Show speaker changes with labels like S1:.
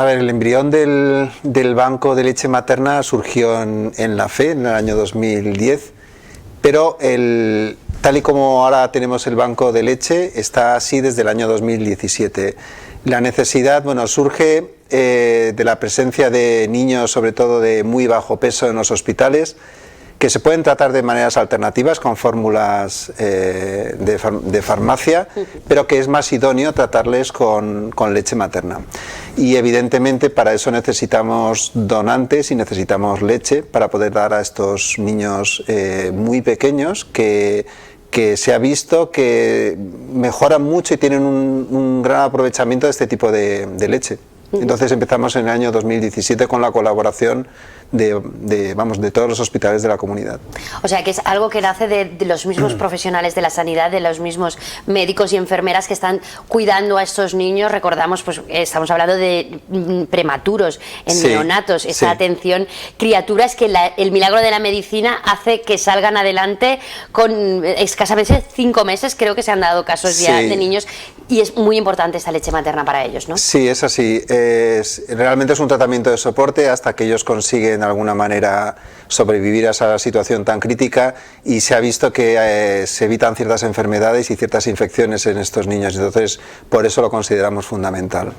S1: A ver, el embrión del banco de leche materna surgió en la FE en el año 2010, pero tal y como ahora tenemos el banco de leche, está así desde el año 2017. La necesidad, bueno, surge de la presencia de niños, sobre todo de muy bajo peso en los hospitales, que se pueden tratar de maneras alternativas con fórmulas de farmacia, pero que es más idóneo tratarles con leche materna. Y evidentemente para eso necesitamos donantes y necesitamos leche para poder dar a estos niños muy pequeños que se ha visto que mejoran mucho y tienen un gran aprovechamiento de este tipo de leche. Entonces empezamos en el año 2017 con la colaboración de todos los hospitales de la comunidad.
S2: O sea que es algo que nace de los mismos profesionales de la sanidad, de los mismos médicos y enfermeras que están cuidando a estos niños. Recordamos, pues estamos hablando de prematuros, en neonatos, esa atención, criaturas que el milagro de la medicina hace que salgan adelante con escasamente 5 meses, creo que se han dado casos ya de niños, y es muy importante esta leche materna para ellos, ¿no? Sí,
S1: es así. Realmente es un tratamiento de soporte hasta que ellos consiguen de alguna manera sobrevivir a esa situación tan crítica, y se ha visto que se evitan ciertas enfermedades y ciertas infecciones en estos niños. Entonces, por eso lo consideramos fundamental.